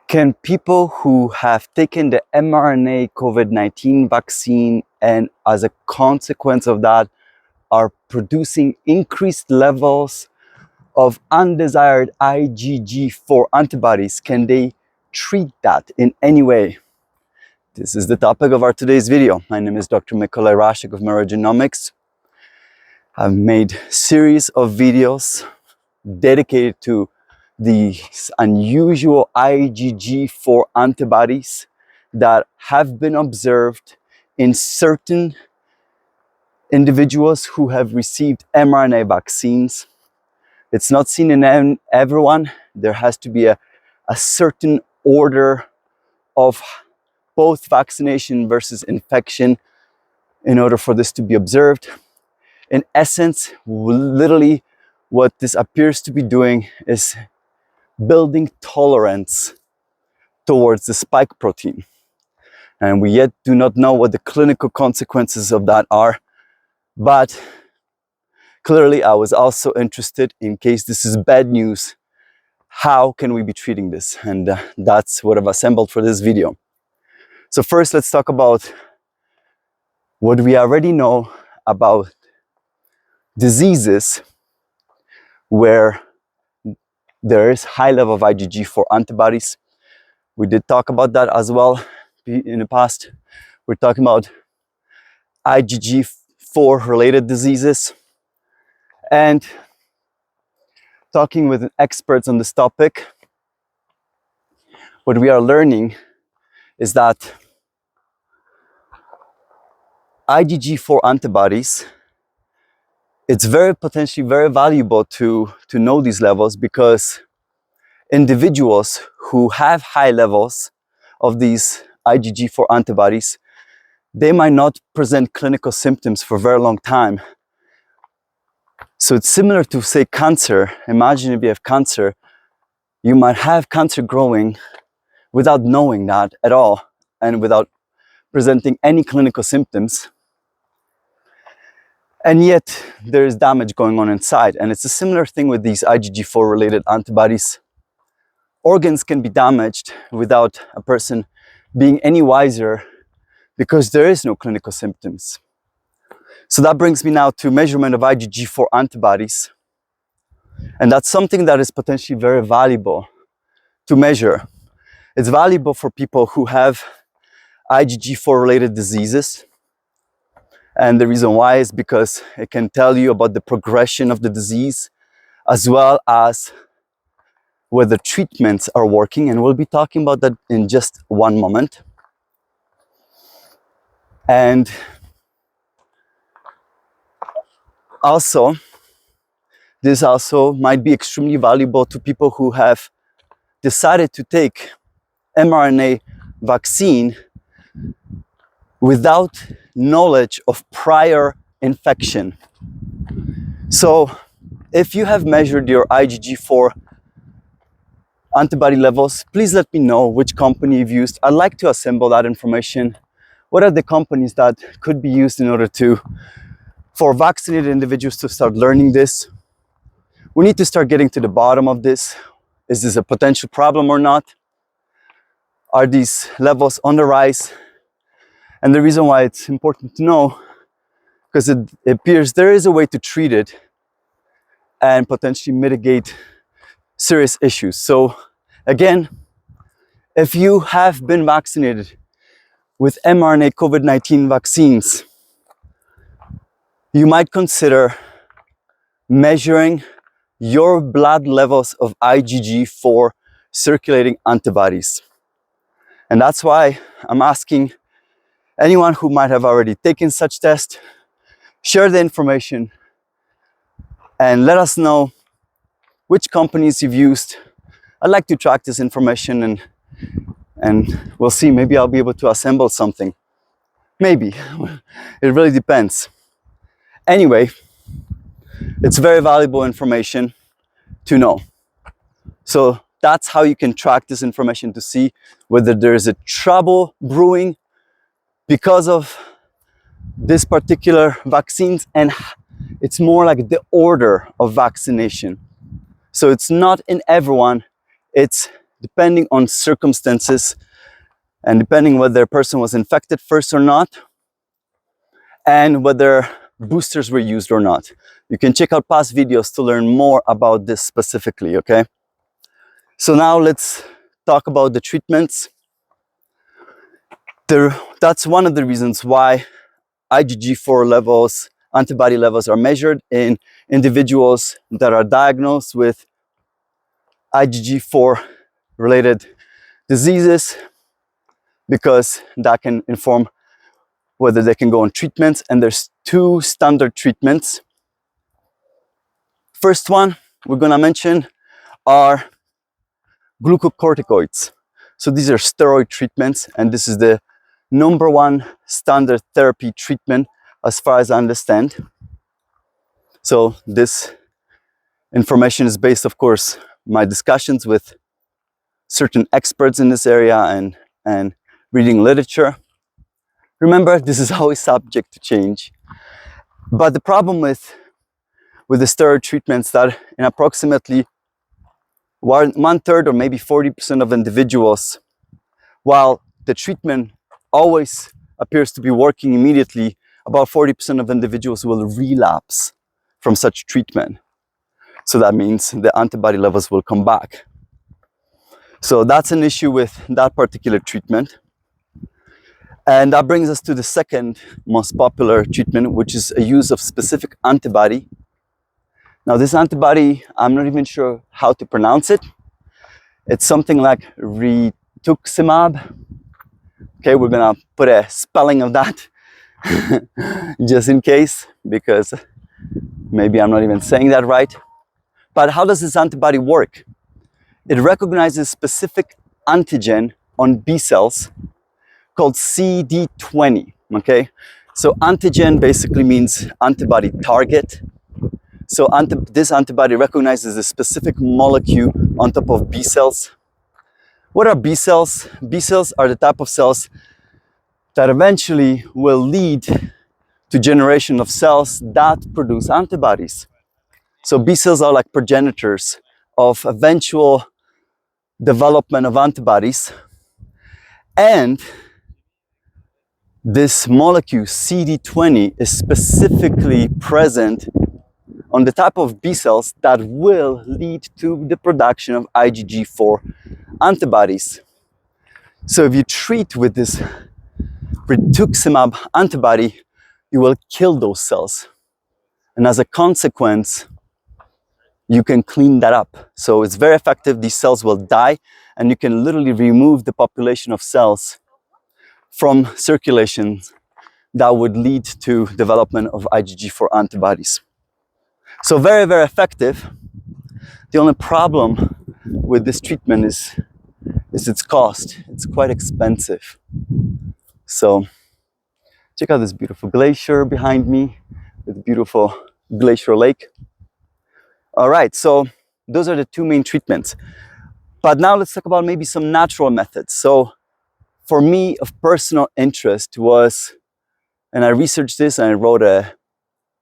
Can people who have taken the mRNA COVID-19 vaccine and as a consequence of that are producing increased levels of undesired IgG4 antibodies, can they treat that in any way? This is the topic of our today's video. My name is Dr. Mikołaj Raszek of Neurogenomics. I've made a series of videos dedicated to these unusual IgG4 antibodies that have been observed in certain individuals who have received mRNA vaccines. It's not seen in everyone. There has to be a certain order of both vaccination versus infection in order for this to be observed. In essence, literally what this appears to be doing is building tolerance towards the spike protein. And we yet do not know what the clinical consequences of that are. But clearly, I was also interested, in case this is bad news, how can we be treating this? And that's what I've assembled for this video. So first, let's talk about what we already know about diseases where there is high level of IgG4 antibodies. We did talk about that as well in the past. We're talking about IgG4 related diseases. And talking with experts on this topic, what we are learning is that IgG4 antibodies, it's potentially very valuable to know these levels, because individuals who have high levels of these IgG4 antibodies, they might not present clinical symptoms for a very long time. So it's similar to, say, cancer. Imagine if you have cancer, you might have cancer growing without knowing that at all and without presenting any clinical symptoms. And yet there is damage going on inside. And it's a similar thing with these IgG4 related antibodies. Organs can be damaged without a person being any wiser, because there is no clinical symptoms. So that brings me now to measurement of IgG4 antibodies. And that's something that is potentially very valuable to measure. It's valuable for people who have IgG4 related diseases. And the reason why is because it can tell you about the progression of the disease, as well as whether treatments are working. And we'll be talking about that in just one moment. And also, this also might be extremely valuable to people who have decided to take mRNA vaccine without knowledge of prior infection. So if you have measured your IgG4 antibody levels, please let me know which company you've used. I'd like to assemble that information. What are the companies that could be used in order for vaccinated individuals to start learning this? We need to start getting to the bottom of this. Is this a potential problem or not? Are these levels on the rise? And the reason why it's important to know, because it appears there is a way to treat it and potentially mitigate serious issues. So again, if you have been vaccinated with mRNA COVID-19 vaccines, you might consider measuring your blood levels of IgG4 circulating antibodies. And that's why I'm asking anyone who might have already taken such test, share the information and let us know which companies you've used. I'd like to track this information and we'll see, maybe I'll be able to assemble something. Maybe, it really depends. Anyway, it's very valuable information to know. So that's how you can track this information to see whether there is a trouble brewing because of this particular vaccines, and it's more like the order of vaccination. So it's not in everyone, it's depending on circumstances and depending whether a person was infected first or not, and whether boosters were used or not. You can check out past videos to learn more about this specifically, okay? So now let's talk about the treatments. That's one of the reasons why IgG4 levels, antibody levels are measured in individuals that are diagnosed with IgG4 related diseases, because that can inform whether they can go on treatments. And there's two standard treatments. First one we're gonna mention are glucocorticoids. So these are steroid treatments, and this is the number one standard therapy treatment as far as I understand. So this information is based, of course, my discussions with certain experts in this area and reading literature. Remember, this is always subject to change. But the problem with the steroid treatments that in approximately 1/3 or maybe 40% of individuals, while the treatment always appears to be working immediately, about 40% of individuals will relapse from such treatment. So that means the antibody levels will come back. So that's an issue with that particular treatment. And that brings us to the second most popular treatment, which is a use of specific antibody. Now this antibody, I'm not even sure how to pronounce it. It's something like rituximab. Okay, we're gonna put a spelling of that just in case, because maybe I'm not even saying that right. But how does this antibody work? It recognizes specific antigen on B cells called CD20, okay? So antigen basically means antibody target. So this antibody recognizes a specific molecule on top of B cells. What are B cells? B cells are the type of cells that eventually will lead to generation of cells that produce antibodies. So B cells are like progenitors of eventual development of antibodies. And this molecule CD20 is specifically present on the type of B cells that will lead to the production of IgG4 antibodies. So if you treat with this rituximab antibody, you will kill those cells. And as a consequence, you can clean that up. So it's very effective. These cells will die, and you can literally remove the population of cells from circulation that would lead to development of IgG4 antibodies. So very, very effective. The only problem with this treatment is its cost. It's quite expensive. So check out this beautiful glacier behind me with a beautiful glacier lake. All right, so those are the two main treatments. But now let's talk about maybe some natural methods. So for me, of personal interest was, and I researched this and I wrote an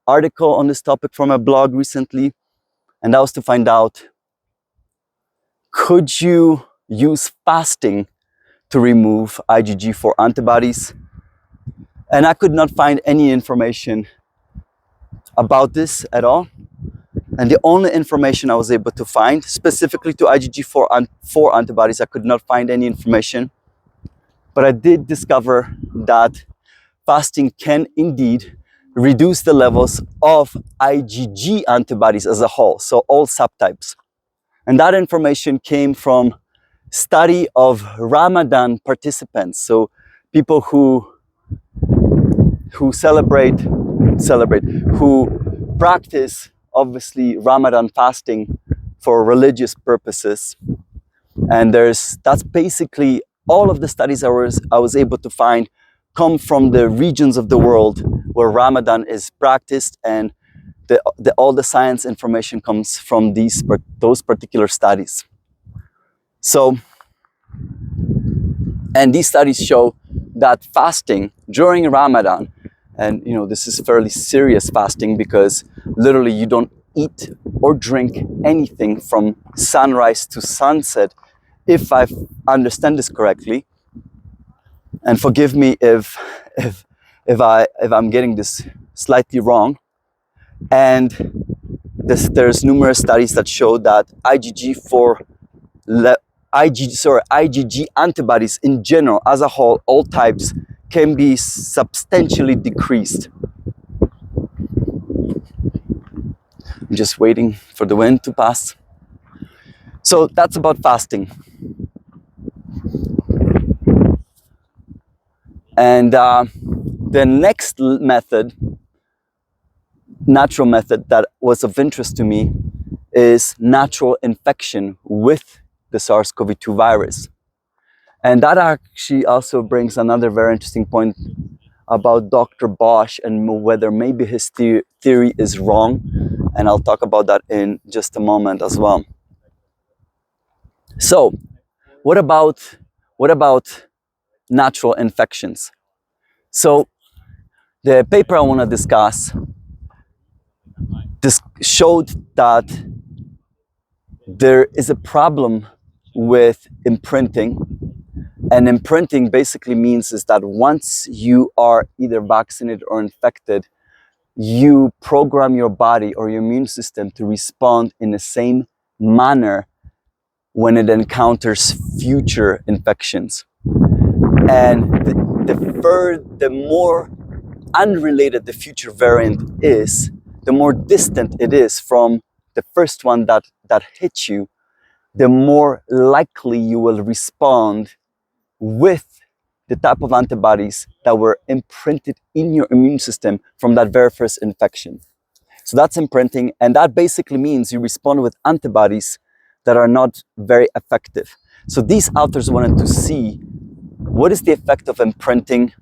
article on this topic from a blog recently, and that was to find out, could you use fasting to remove IgG4 antibodies? And I could not find any information about this at all. And the only information I was able to find, specifically to IgG4 antibodies, I could not find any information. But I did discover that fasting can indeed reduce the levels of IgG antibodies as a whole, so all subtypes. And that information came from study of Ramadan participants, so people who practice, obviously, Ramadan fasting for religious purposes. And that's basically all of the studies I was able to find come from the regions of the world where Ramadan is practiced, and all the science information comes from those particular studies. So, and these studies show that fasting during Ramadan, and this is fairly serious fasting, because literally you don't eat or drink anything from sunrise to sunset if I understand this correctly, and forgive me if I'm getting this slightly wrong, and there's numerous studies that show that IgG antibodies in general, as a whole, all types, can be substantially decreased. I'm just waiting for the wind to pass. So that's about fasting. And the next method, natural method, that was of interest to me is natural infection with the SARS-CoV-2 virus. And that actually also brings another very interesting point about Dr. Bosch and whether maybe his theory is wrong. And I'll talk about that in just a moment as well. So, what about natural infections? So, the paper I want to discuss showed that there is a problem with imprinting. And imprinting basically means is that once you are either vaccinated or infected, you program your body or your immune system to respond in the same manner when it encounters future infections. And the more unrelated the future variant is, the more distant it is from the first one that hit you, the more likely you will respond with the type of antibodies that were imprinted in your immune system from that very first infection. So that's imprinting, and that basically means you respond with antibodies that are not very effective. So these authors wanted to see what is the effect of imprinting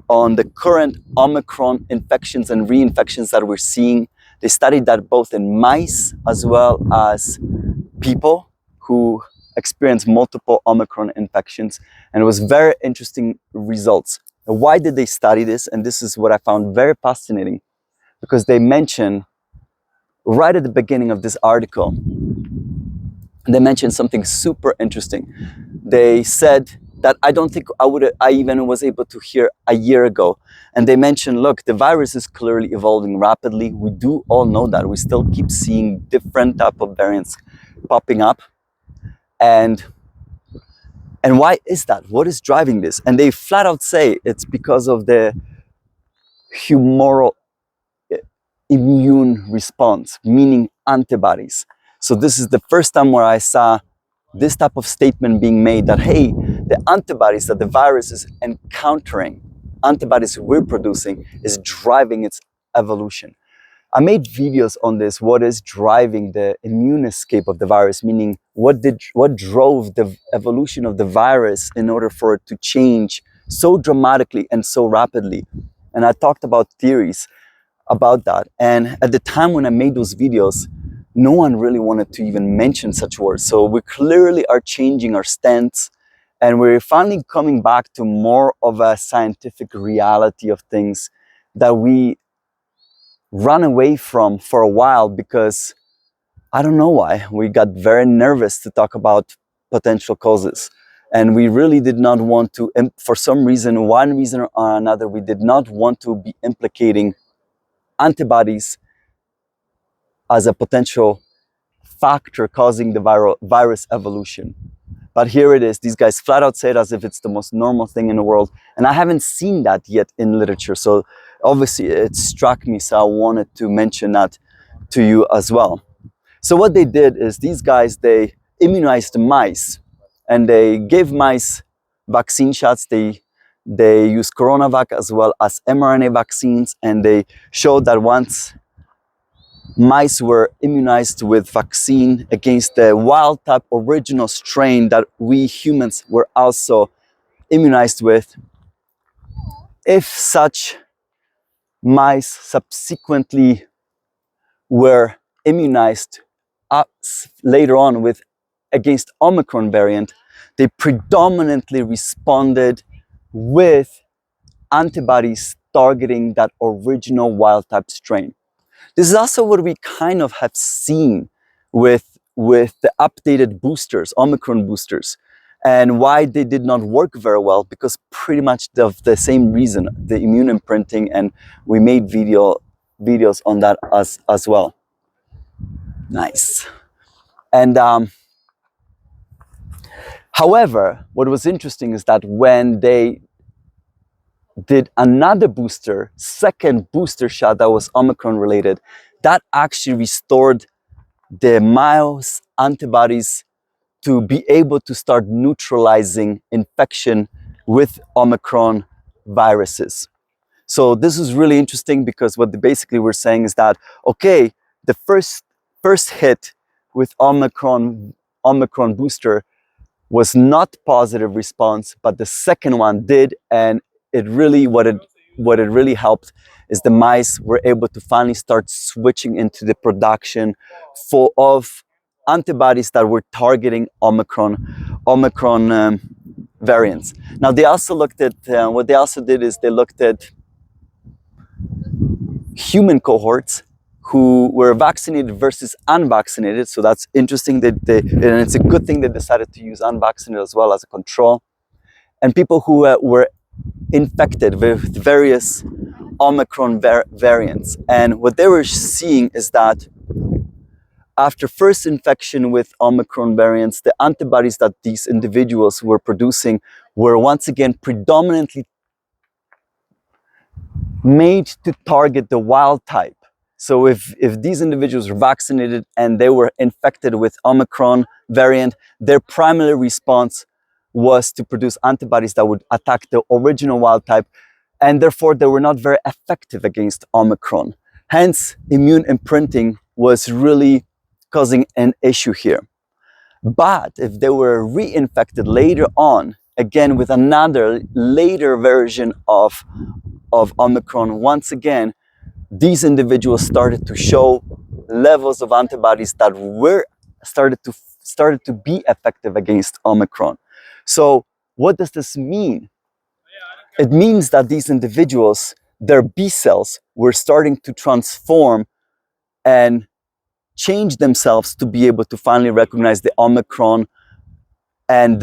on the current Omicron infections and reinfections that we're seeing. They studied that both in mice as well as people who experience multiple Omicron infections, and it was very interesting results. And why did they study this? And this is what I found very fascinating, because they mention right at the beginning of this article, they mentioned something super interesting. They said that I don't think I even was able to hear a year ago. And they mentioned, look, the virus is clearly evolving rapidly. We do all know that. We still keep seeing different type of variants popping up. And why is that? What is driving this? And they flat out say it's because of the humoral immune response, meaning antibodies. So this is the first time where I saw this type of statement being made that, hey, the antibodies that the virus is encountering, antibodies we're producing, is driving its evolution. I made videos on this, what is driving the immune escape of the virus, meaning what drove the evolution of the virus in order for it to change so dramatically and so rapidly. And I talked about theories about that. And at the time when I made those videos, no one really wanted to even mention such words. So we clearly are changing our stance, and we're finally coming back to more of a scientific reality of things that we run away from for a while, because I don't know why. We got very nervous to talk about potential causes. And we really did not want to, for some reason, one reason or another, we did not want to be implicating antibodies as a potential factor causing the virus evolution. But here it is. These guys flat out say it as if it's the most normal thing in the world. And I haven't seen that yet in literature. So obviously it struck me. So I wanted to mention that to you as well. So what they did is these guys, they immunized mice, and they gave mice vaccine shots. They used CoronaVac as well as mRNA vaccines. And they showed that once mice were immunized with vaccine against the wild type original strain that we humans were also immunized with, if such mice subsequently were immunized later on with against Omicron variant, they predominantly responded with antibodies targeting that original wild type strain. This is also what we kind of have seen with the updated boosters, Omicron boosters. And why they did not work very well, because pretty much of the same reason, the immune imprinting, and we made videos on that as well. Nice. And however, what was interesting is that when they did another booster, second booster shot that was Omicron related, that actually restored the mouse antibodies to be able to start neutralizing infection with Omicron viruses. So this is really interesting, because what they basically were saying is that, okay, the first hit with Omicron booster was not positive response, but the second one did, and it really what it really helped is the mice were able to finally start switching into the production of antibodies that were targeting Omicron variants. Now they also looked at what they also did is they looked at human cohorts who were vaccinated versus unvaccinated. So that's interesting that and it's a good thing they decided to use unvaccinated as well as a control. And people who were infected with various Omicron variants. And what they were seeing is that after first infection with Omicron variants, the antibodies that these individuals were producing were once again predominantly made to target the wild type. So if these individuals were vaccinated and they were infected with Omicron variant, their primary response was to produce antibodies that would attack the original wild type, and therefore they were not very effective against Omicron. Hence, immune imprinting was really causing an issue here. But if they were reinfected later on, again with another later version of Omicron, once again, these individuals started to show levels of antibodies that were started to be effective against Omicron. So what does this mean? It means that these individuals, their B cells were starting to transform and change themselves to be able to finally recognize the Omicron, and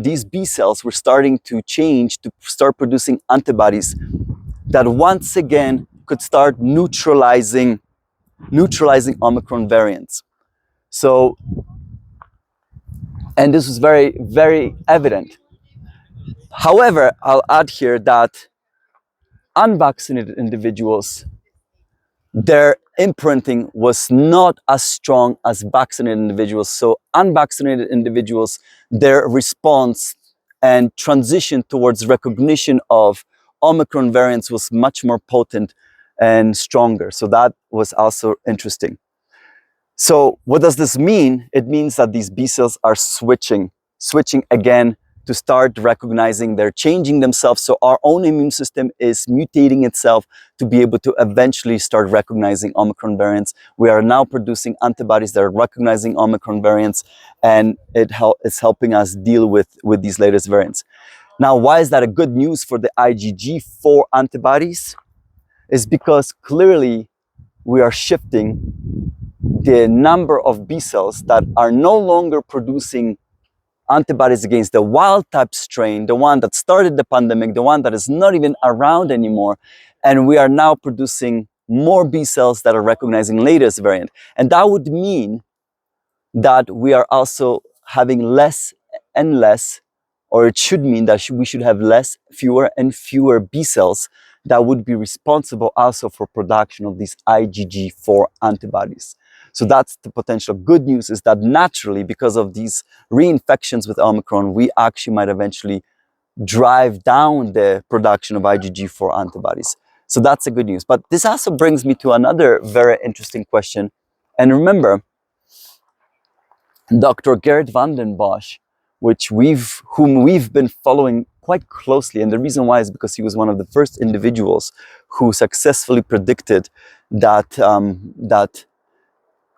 these B cells were starting to change to start producing antibodies that once again could start neutralizing Omicron variants. So, and this was very, very evident. However, I'll add here that unvaccinated individuals, their imprinting was not as strong as vaccinated individuals. So unvaccinated individuals, their response and transition towards recognition of Omicron variants was much more potent and stronger. So that was also interesting. So what does this mean? It means that these B cells are switching again to start recognizing, they're changing themselves. So our own immune system is mutating itself to be able to eventually start recognizing Omicron variants. We are now producing antibodies that are recognizing Omicron variants, and it's helping us deal with these latest variants. Now, why is that a good news for the IgG4 antibodies? Is because clearly we are shifting the number of B cells that are no longer producing antibodies against the wild type strain, the one that started the pandemic, the one that is not even around anymore. And we are now producing more B cells that are recognizing latest variant. And that would mean that we are also having less and less, or it should mean that we should have fewer and fewer B cells that would be responsible also for production of these IgG4 antibodies. So that's the potential good news, is that naturally, because of these reinfections with Omicron, we actually might eventually drive down the production of IgG4 antibodies. So that's the good news. But this also brings me to another very interesting question. And remember, Dr. Gerrit van den Bosch, whom we've been following quite closely, and the reason why is because he was one of the first individuals who successfully predicted that that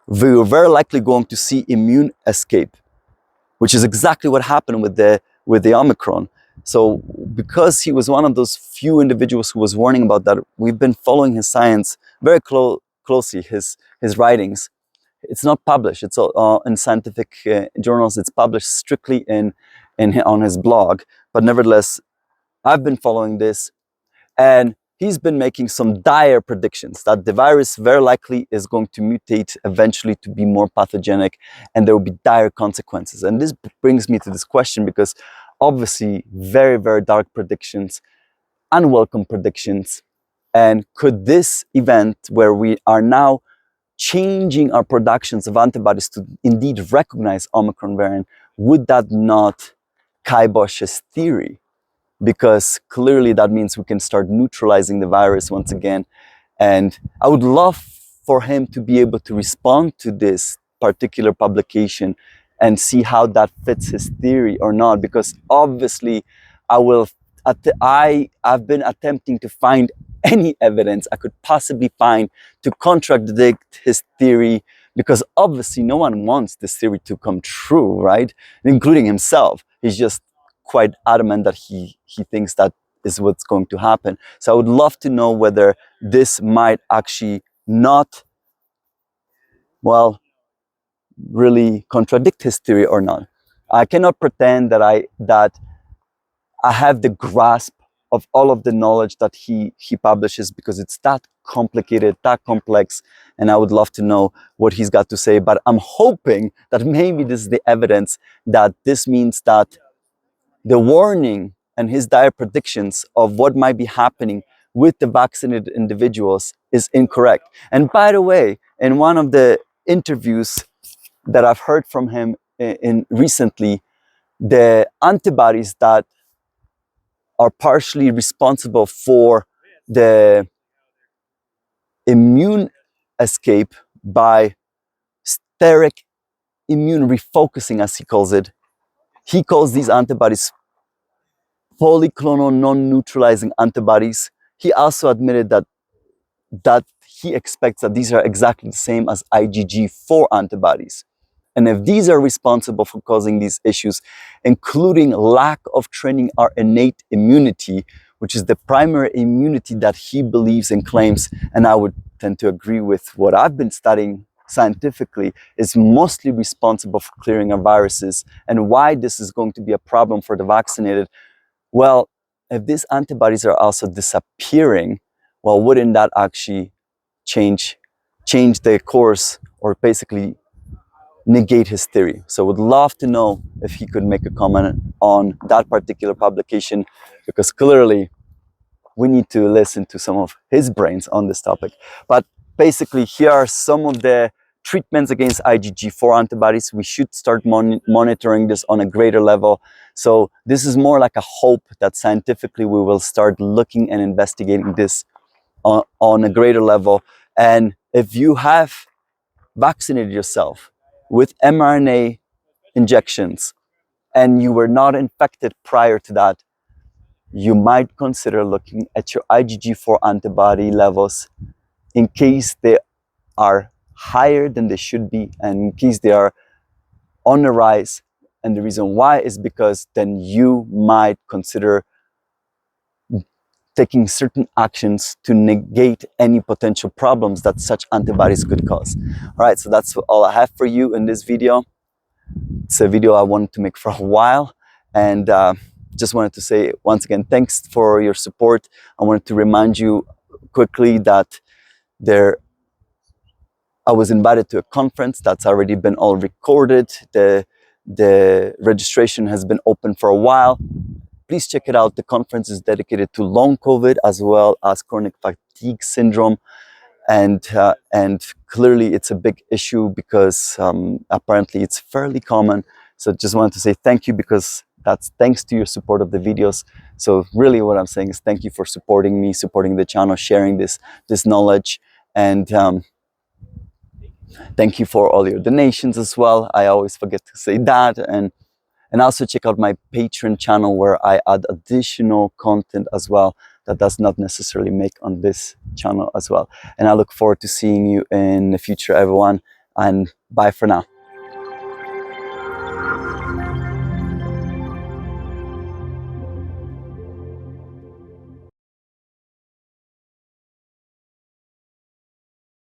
we were very likely going to see immune escape, which is exactly what happened with the Omicron. So because he was one of those few individuals who was warning about that, we've been following his science very closely, his writings. It's not published, it's in scientific journals. It's published strictly in on his blog. But nevertheless, I've been following this, and he's been making some dire predictions that the virus very likely is going to mutate eventually to be more pathogenic, and there will be dire consequences. And this brings me to this question, because obviously very, very dark predictions, unwelcome predictions. And could this event, where we are now changing our productions of antibodies to indeed recognize Omicron variant, would that not kibosh his theory? Because clearly that means we can start neutralizing the virus once again. And I would love for him to be able to respond to this particular publication and see how that fits his theory or not, because obviously I've been attempting to find any evidence I could possibly find to contradict his theory, because obviously no one wants this theory to come true, right? Including himself. He's just quite adamant that he thinks that is what's going to happen. So I would love to know whether this might actually not, well, really contradict his theory or not. I cannot pretend that I have the grasp of all of the knowledge that he publishes, because it's that complicated, that complex, and I would love to know what he's got to say. But I'm hoping that maybe this is the evidence that this means that the warning and his dire predictions of what might be happening with the vaccinated individuals is incorrect. And by the way, in one of the interviews that I've heard from him in recently, the antibodies that are partially responsible for the immune escape by steric immune refocusing, as he calls it. He calls these antibodies polyclonal non-neutralizing antibodies. He also admitted that he expects that these are exactly the same as IgG4 antibodies. And if these are responsible for causing these issues, including lack of training our innate immunity, which is the primary immunity that he believes and claims, and I would tend to agree with what I've been studying scientifically, is mostly responsible for clearing our viruses, and why this is going to be a problem for the vaccinated. Well, if these antibodies are also disappearing, well, wouldn't that actually change the course, or basically negate his theory? So would love to know if he could make a comment on that particular publication, because clearly we need to listen to some of his brains on this topic. But basically, here are some of the treatments against IgG4 antibodies. We should start monitoring this on a greater level. So this is more like a hope that scientifically we will start looking and investigating this on a greater level. And if you have vaccinated yourself with mRNA injections and you were not infected prior to that, you might consider looking at your IgG4 antibody levels in case they are higher than they should be, and in case they are on the rise. And the reason why is because then you might consider taking certain actions to negate any potential problems that such antibodies could cause. All right, so that's all I have for you in this video. It's a video I wanted to make for a while, and just wanted to say once again, thanks for your support. I wanted to remind you quickly that I was invited to a conference that's already been all recorded. The registration has been open for a while. Please check it out. The conference is dedicated to long COVID as well as chronic fatigue syndrome. And clearly it's a big issue because apparently it's fairly common. So just wanted to say thank you, because that's thanks to your support of the videos. So really what I'm saying is thank you for supporting me, supporting the channel, sharing this knowledge. And thank you for all your donations as well. I always forget to say that. And also check out my Patreon channel, where I add additional content as well that does not necessarily make on this channel as well. And I look forward to seeing you in the future, everyone. And bye for now.